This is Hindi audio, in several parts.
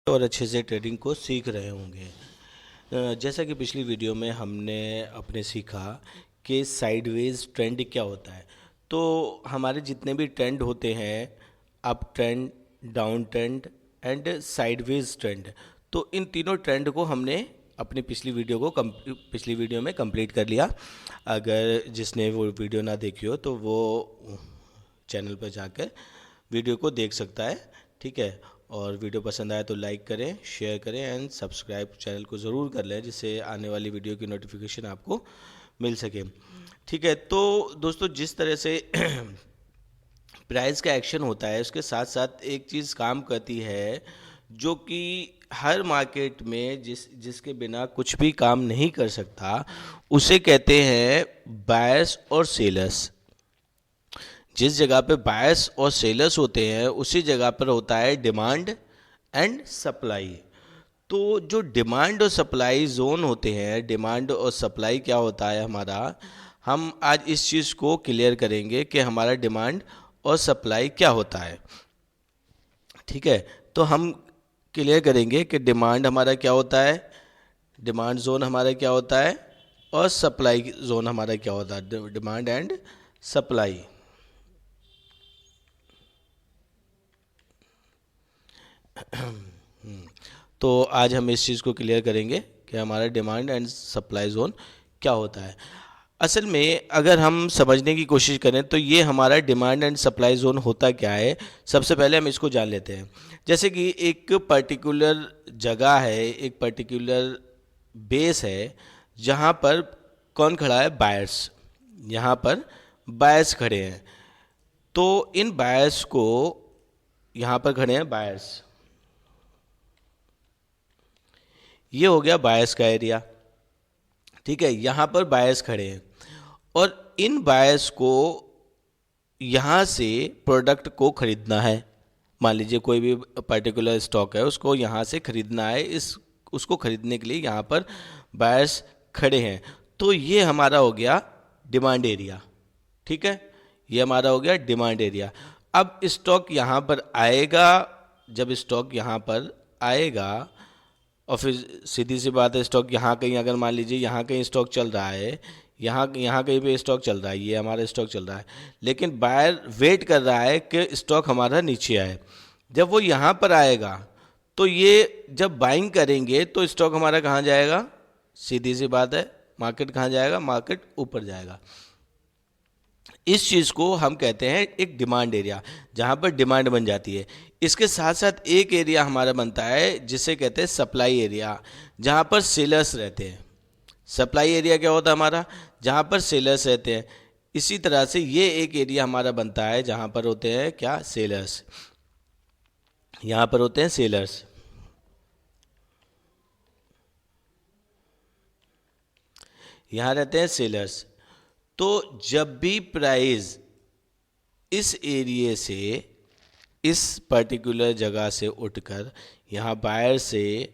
और अच्छे से ट्रेडिंग को सीख रहे होंगे। जैसा कि पिछली वीडियो में हमने अपने सीखा कि साइडवेज ट्रेंड क्या होता है। तो हमारे जितने भी ट्रेंड होते हैं, up trend, down trend and sideways trend, तो इन तीनों ट्रेंड को हमने अपनी पिछली वीडियो में कंप्लीट कर लिया। अगर जिसने वो वीडियो ना देखी हो तो वो चैनल पर जाकर वीडियो को देख सकता है। ठीक है। और वीडियो पसंद आए तो लाइक करें, शेयर करें एंड सब्सक्राइब चैनल को ज़रूर कर लें, जिससे आने वाली वीडियो की नोटिफिकेशन आपको मिल सके। ठीक है। तो दोस्तों, जिस तरह से प्राइस का एक्शन होता है, उसके साथ साथ एक चीज़ काम करती है जो कि हर मार्केट में जिसके बिना कुछ भी काम नहीं कर सकता, उसे कहते हैं बायर्स और सेलर्स। जिस जगह पे बायर्स और सेलर्स होते हैं, उसी जगह पर होता है डिमांड एंड सप्लाई। तो जो डिमांड और सप्लाई जोन होते हैं, डिमांड और सप्लाई क्या होता है हमारा, हम आज इस चीज़ को क्लियर करेंगे कि हमारा डिमांड और सप्लाई क्या होता है। ठीक है। तो हम क्लियर करेंगे कि डिमांड हमारा क्या होता है, डिमांड जोन हमारा क्या होता है, और सप्लाई जोन हमारा क्या होता है, डिमांड एंड सप्लाई। तो आज हम इस चीज़ को क्लियर करेंगे कि हमारा डिमांड एंड सप्लाई जोन क्या होता है। असल में अगर हम समझने की कोशिश करें तो ये हमारा डिमांड एंड सप्लाई जोन होता क्या है, सबसे पहले हम इसको जान लेते हैं। जैसे कि एक पर्टिकुलर जगह है, एक पर्टिकुलर बेस है, जहाँ पर कौन खड़ा है, बायर्स। यहाँ पर बायर्स खड़े हैं। तो इन बायर्स को, यहाँ पर खड़े हैं बायर्स, ये हो गया बायर्स का एरिया। ठीक है। यहाँ पर बायर्स खड़े हैं और इन बायर्स को यहाँ से प्रोडक्ट को खरीदना है। मान लीजिए कोई भी पर्टिकुलर स्टॉक है, उसको यहाँ से खरीदना है। उसको खरीदने के लिए यहाँ पर बायर्स खड़े हैं। तो ये हमारा हो गया डिमांड एरिया। ठीक है। ये हमारा हो गया डिमांड एरिया। अब स्टॉक यहाँ पर आएगा। जब स्टॉक यहाँ पर आएगा और फिर सीधी सी बात है, स्टॉक यहाँ कहीं, अगर मान लीजिए यहाँ कहीं स्टॉक चल रहा है, यहाँ यहाँ कहीं पे स्टॉक चल रहा है, ये हमारा स्टॉक चल रहा है, लेकिन बायर वेट कर रहा है कि स्टॉक हमारा नीचे आए। जब वो यहाँ पर आएगा तो ये जब बाइंग करेंगे तो स्टॉक हमारा कहाँ जाएगा, सीधी सी बात है, मार्केट कहाँ जाएगा, मार्केट ऊपर जाएगा। इस चीज़ को हम कहते हैं एक डिमांड एरिया, जहाँ पर डिमांड बन जाती है। इसके साथ साथ एक एरिया हमारा बनता है जिसे कहते हैं सप्लाई एरिया, जहाँ पर सेलर्स रहते हैं। सप्लाई एरिया क्या होता है हमारा, जहाँ पर सेलर्स रहते हैं। इसी तरह से ये एक एरिया हमारा बनता है जहाँ पर होते हैं क्या, सेलर्स। यहाँ पर होते हैं सेलर्स, यहाँ रहते हैं सेलर्स। तो जब भी प्राइस इस एरिया से, इस पर्टिकुलर जगह से उठकर यहाँ बायर से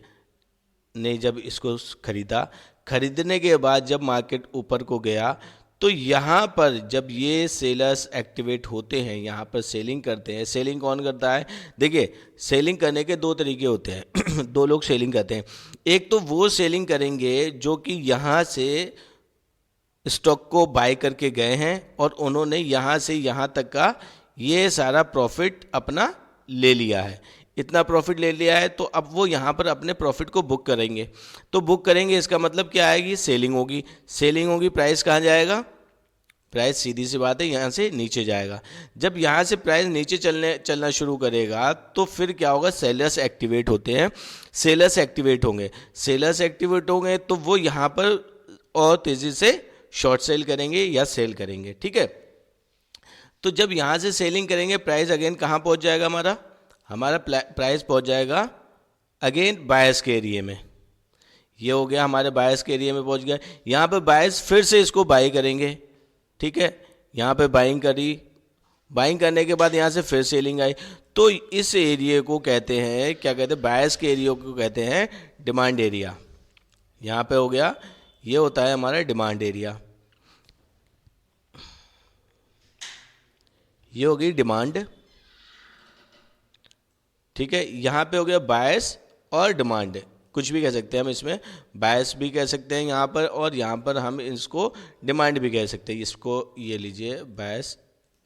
ने जब इसको खरीदा, खरीदने के बाद जब मार्केट ऊपर को गया, तो यहाँ पर जब ये सेलर्स एक्टिवेट होते हैं, यहाँ पर सेलिंग करते हैं। सेलिंग कौन करता है, देखिए सेलिंग करने के दो तरीके होते हैं दो लोग सेलिंग करते हैं। एक तो वो सेलिंग करेंगे जो कि यहाँ से स्टॉक को बाय करके गए हैं और उन्होंने यहाँ से यहाँ तक का ये सारा प्रॉफिट अपना ले लिया है। इतना प्रॉफिट ले लिया है तो अब वो यहाँ पर अपने प्रॉफिट को बुक करेंगे। तो बुक करेंगे, इसका मतलब क्या आएगी, सेलिंग होगी। सेलिंग होगी, प्राइस कहाँ जाएगा, प्राइस सीधी सी बात है यहाँ से नीचे जाएगा। जब यहाँ से प्राइस नीचे चलना शुरू करेगा तो फिर क्या होगा, सेलर्स एक्टिवेट होते हैं। सेलर्स एक्टिवेट होंगे, सेलर्स एक्टिवेट होंगे तो वो यहाँ पर और तेज़ी से शॉर्ट सेल करेंगे या सेल करेंगे। ठीक है। तो जब यहाँ से सेलिंग करेंगे, प्राइस अगेन कहाँ पहुँच जाएगा, हमारा प्राइस पहुँच जाएगा अगेन बायर्स के एरिया में। ये हो गया हमारे बायर्स के एरिया में पहुँच गया। यहाँ पे बायर्स फिर से इसको बाई करेंगे। ठीक है। यहाँ पे बाइंग करी, बाइंग करने के बाद यहाँ से फिर सेलिंग आई। तो इस एरिया को कहते हैं, क्या कहते हैं, बायर्स के एरिया को कहते हैं डिमांड एरिया। यहाँ पे हो गया, ये होता है हमारा डिमांड एरिया। ये हो गई डिमांड। ठीक है। यहाँ पे हो गया बायर्स और डिमांड, कुछ भी कह सकते हैं हम इसमें, बायस भी कह सकते हैं यहाँ पर, और यहाँ पर हम इसको डिमांड भी कह सकते हैं। इसको ये लीजिए, बायस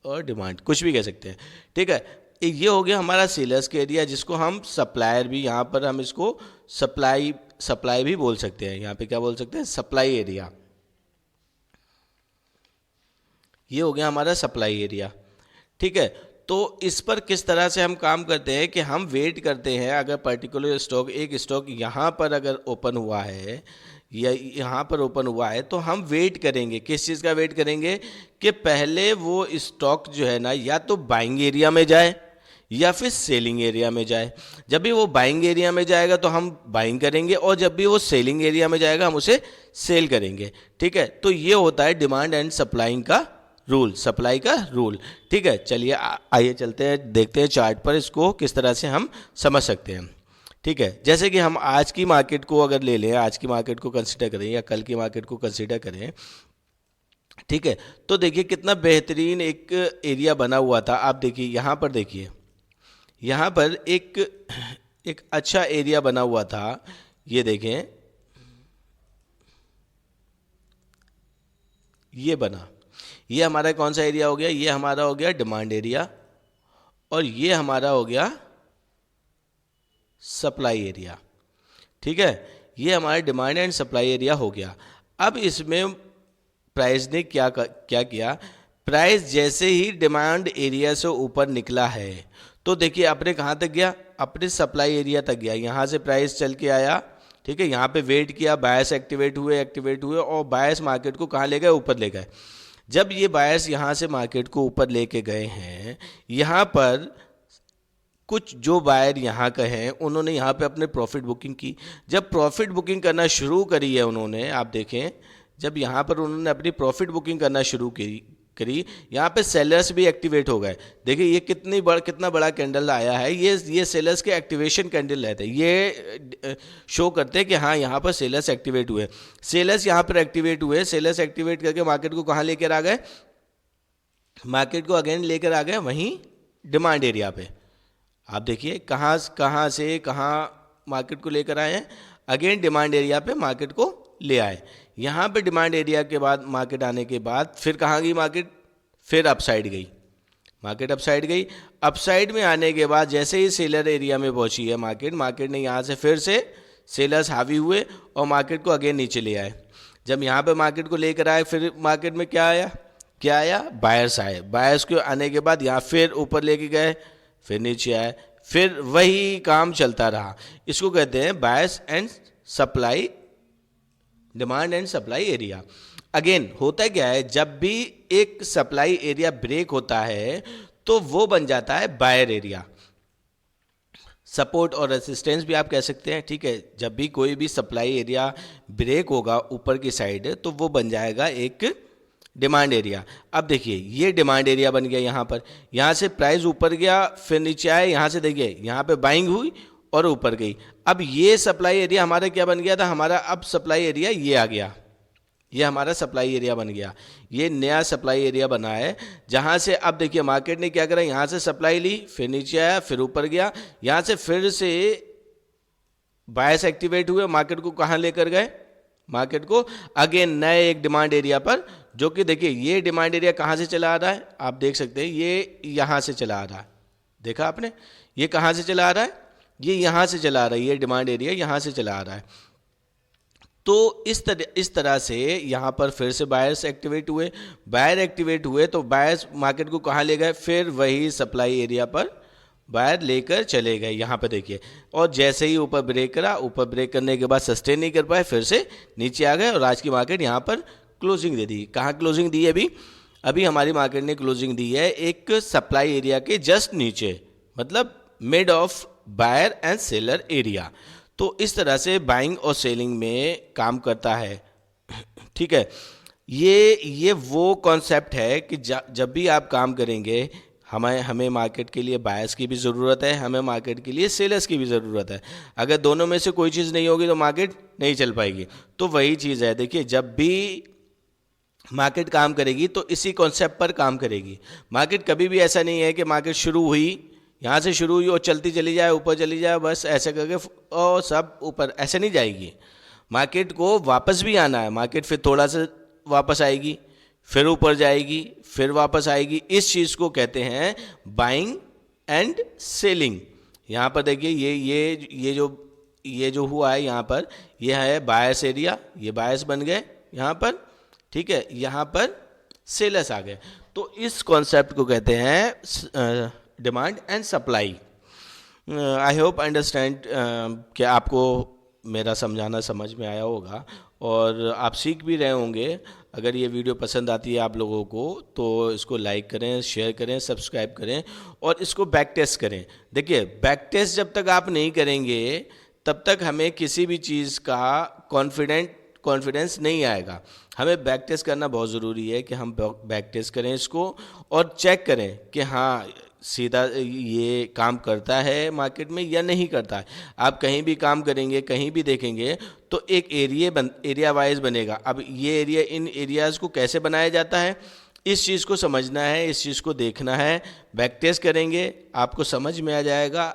और डिमांड, कुछ भी कह सकते हैं, ठीक है। ये हो गया हमारा सेलर्स का एरिया, जिसको हम सप्लायर भी, यहाँ पर हम इसको सप्लाई भी बोल सकते हैं। यहाँ पे क्या बोल सकते हैं, सप्लाई एरिया। ये हो गया हमारा सप्लाई एरिया, ठीक है। तो इस पर किस तरह से हम काम करते हैं कि हम वेट करते हैं, अगर पर्टिकुलर स्टॉक, एक स्टॉक यहाँ पर अगर ओपन हुआ है या यहाँ पर ओपन हुआ है, तो हम वेट करेंगे, किस चीज़ का वेट करेंगे कि पहले वो स्टॉक जो है ना, या तो बाइंग एरिया में जाए या फिर सेलिंग एरिया में जाए। जब भी वो बाइंग एरिया में जाएगा तो हम बाइंग करेंगे, और जब भी वो सेलिंग एरिया में जाएगा हम उसे सेल करेंगे, ठीक है। तो ये होता है डिमांड एंड सप्लाइंग का रूल, सप्लाई का रूल, ठीक है। चलिए आइए चलते हैं, देखते हैं चार्ट पर इसको किस तरह से हम समझ सकते हैं, ठीक है। जैसे कि हम आज की मार्केट को अगर ले लें, आज की मार्केट को कंसिडर करें या कल की मार्केट को कंसिडर करें, ठीक है। तो देखिए कितना बेहतरीन एक एरिया बना हुआ था। आप देखिए यहाँ पर, देखिए यहाँ पर एक अच्छा एरिया बना हुआ था। ये देखें, ये बना, ये हमारा कौन सा एरिया हो गया, ये हमारा हो गया डिमांड एरिया, और ये हमारा हो गया सप्लाई एरिया, ठीक है। ये हमारा डिमांड एंड सप्लाई एरिया हो गया। अब इसमें प्राइस ने क्या किया, प्राइस जैसे ही डिमांड एरिया से ऊपर निकला है, तो देखिए अपने कहाँ तक गया, अपने सप्लाई एरिया तक गया। यहाँ से प्राइस चल के आया, ठीक है, यहाँ पे वेट किया, बायस एक्टिवेट हुए, और बायस मार्केट को कहाँ ले गए, ऊपर ले गए। जब ये बायर्स यहाँ से मार्केट को ऊपर लेके गए हैं, यहाँ पर कुछ जो बायर यहाँ का हैं, उन्होंने यहाँ पे अपने प्रॉफिट बुकिंग की। जब प्रॉफिट बुकिंग करना शुरू करी है उन्होंने, आप देखें, जब यहाँ पर उन्होंने अपनी प्रॉफिट बुकिंग करना शुरू करी, यहाँ पे सेलर्स भी एक्टिवेट हो गए। देखिए ये कितना बड़ा कैंडल आया है, ये सेलर्स के एक्टिवेशन कैंडल रहते हैं। ये शो करते हैं कि हाँ यहाँ पर सेलर्स एक्टिवेट हुए। सेलर्स यहाँ पर एक्टिवेट हुए, सेलर्स एक्टिवेट करके मार्केट को कहाँ लेकर आ गए, मार्केट को अगेन लेकर आ गए वहीं डिमांड एरिया पे। आप देखिए कहाँ से कहाँ मार्केट को लेकर आए हैं, अगेन डिमांड एरिया पे मार्केट को ले आए। यहाँ पे डिमांड एरिया के बाद मार्केट आने के बाद फिर कहाँ गई मार्केट, फिर अपसाइड गई, मार्केट अपसाइड गई। अपसाइड में आने के बाद जैसे ही सेलर एरिया में पहुँची है मार्केट ने यहाँ से फिर से सेलर्स हावी हुए और मार्केट को अगेन नीचे ले आए। जब यहाँ पे मार्केट को लेकर आए, फिर मार्केट में क्या आया, बायर्स आए। बायर्स के आने के बाद यहाँ फिर ऊपर लेके गए, फिर नीचे आए, फिर वही काम चलता रहा। इसको कहते हैं buyers and supply, demand and supply area. Again होता क्या है, जब भी एक सप्लाई एरिया ब्रेक होता है तो वो बन जाता है बायर एरिया। सपोर्ट और रेसिस्टेंस भी आप कह सकते हैं, ठीक है। जब भी कोई भी सप्लाई एरिया ब्रेक होगा ऊपर की साइड, तो वो बन जाएगा एक डिमांड एरिया। अब देखिए ये डिमांड एरिया बन गया। यहाँ से प्राइस ऊपर गया, फिर नीचे आए, यहाँ से देखिए यहाँ पे बाइंग हुई और ऊपर गई। अब ये सप्लाई एरिया हमारा क्या बन गया था, हमारा अब सप्लाई एरिया ये आ गया, ये हमारा सप्लाई एरिया बन गया। ये नया सप्लाई एरिया बना है, जहाँ से अब देखिए मार्केट ने क्या करा, यहाँ से सप्लाई ली, फिर नीचे आया, फिर ऊपर गया, यहाँ से फिर से बायर्स एक्टिवेट हुए, मार्केट को कहाँ लेकर गए, मार्केट को अगेन नए एक डिमांड एरिया पर, जो कि देखिए ये डिमांड एरिया कहाँ से चला आ रहा है, आप देख सकते हैं ये यहाँ से चला आ रहा है। देखा आपने, ये कहाँ से चला आ रहा है, ये यहाँ से चला आ रहा है, ये डिमांड एरिया यहाँ से चला आ रहा है। तो इस तरह से यहाँ पर फिर से बायर्स एक्टिवेट हुए, बायर एक्टिवेट हुए तो बायर्स मार्केट को कहाँ ले गए, फिर वही सप्लाई एरिया पर बायर लेकर चले गए। यहाँ पे देखिए, और जैसे ही ऊपर ब्रेक करा, ऊपर ब्रेक करने के बाद सस्टेन नहीं कर पाए, फिर से नीचे आ गए और आज की मार्केट यहाँ पर क्लोजिंग दे दी। कहाँ क्लोजिंग दी है, अभी हमारी मार्केट ने क्लोजिंग दी है एक सप्लाई एरिया के जस्ट नीचे, मतलब mid of buyer and seller area. तो इस तरह से बाइंग और सेलिंग में काम करता है, ठीक है। ये वो कॉन्सेप्ट है कि जब भी आप काम करेंगे, हमें मार्केट के लिए बायर्स की भी ज़रूरत है, हमें मार्केट के लिए सेलर्स की भी ज़रूरत है। अगर दोनों में से कोई चीज़ नहीं होगी तो मार्केट नहीं चल पाएगी। तो वही चीज़ है, देखिए जब भी मार्केट काम करेगी तो इसी कॉन्सेप्ट पर काम करेगी। मार्केट कभी भी ऐसा नहीं है कि मार्केट शुरू हुई यहाँ से शुरू हुई और चलती चली जाए, ऊपर चली जाए, बस ऐसे करके और सब ऊपर, ऐसे नहीं जाएगी। मार्केट को वापस भी आना है, मार्केट फिर थोड़ा सा वापस आएगी, फिर ऊपर जाएगी, फिर वापस आएगी। इस चीज़ को कहते हैं बाइंग एंड सेलिंग। यहाँ पर देखिए ये जो हुआ है यहाँ पर, ये है बायर्स एरिया, ये बायर्स बन गए यहाँ पर, ठीक है, यहाँ पर सेलर्स आ गए। तो इस कॉन्सेप्ट को कहते हैं demand and supply. I hope understand कि आपको मेरा समझाना समझ में आया होगा और आप सीख भी रहे होंगे। अगर ये वीडियो पसंद आती है आप लोगों को तो इसको लाइक करें, शेयर करें, सब्सक्राइब करें और इसको बैक टेस्ट करें। देखिए, बैक टेस्ट जब तक आप नहीं करेंगे तब तक हमें किसी भी चीज़ का कॉन्फिडेंस नहीं आएगा। हमें बैक टेस्ट करना बहुत ज़रूरी है कि हम बैक टेस्ट करें इसको और चेक करें कि हाँ सीधा ये काम करता है मार्केट में या नहीं करता है। आप कहीं भी काम करेंगे, कहीं भी देखेंगे तो एक एरिया वाइज बनेगा। अब ये एरिया, इन एरियाज़ को कैसे बनाया जाता है, इस चीज़ को समझना है, इस चीज़ को देखना है। बैक टेस्ट करेंगे आपको समझ में आ जाएगा।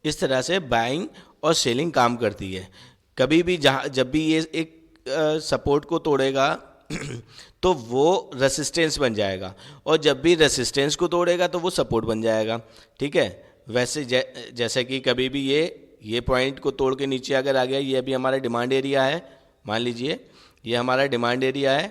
इस तरह से बाइंग और सेलिंग काम करती है। कभी भी जब भी ये एक सपोर्ट को तोड़ेगा तो वो रेसिस्टेंस बन जाएगा और जब भी रेसिस्टेंस को तोड़ेगा तो वो सपोर्ट बन जाएगा, ठीक है। वैसे जैसे कि कभी भी ये पॉइंट को तोड़ के नीचे अगर आ गया, ये अभी हमारा डिमांड एरिया है, मान लीजिए ये हमारा डिमांड एरिया है,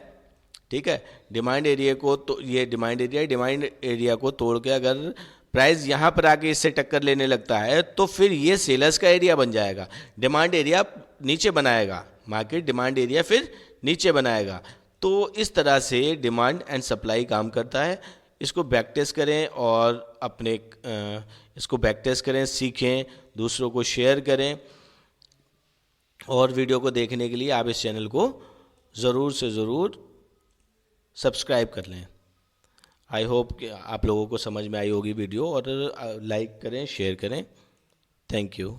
ठीक है। डिमांड एरिया को तो ये डिमांड एरिया को तोड़ के अगर प्राइस यहाँ पर आके इससे टक्कर लेने लगता है तो फिर ये सेलर्स का एरिया बन जाएगा। डिमांड एरिया नीचे बनाएगा, मार्केट डिमांड एरिया फिर नीचे बनाएगा। तो इस तरह से डिमांड एंड सप्लाई काम करता है। इसको बैक टेस्ट करें और इसको बैक टेस्ट करें, सीखें, दूसरों को शेयर करें और वीडियो को देखने के लिए आप इस चैनल को ज़रूर से ज़रूर सब्सक्राइब कर लें। आई होप कि आप लोगों को समझ में आई होगी वीडियो और लाइक करें, शेयर करें। Thank you.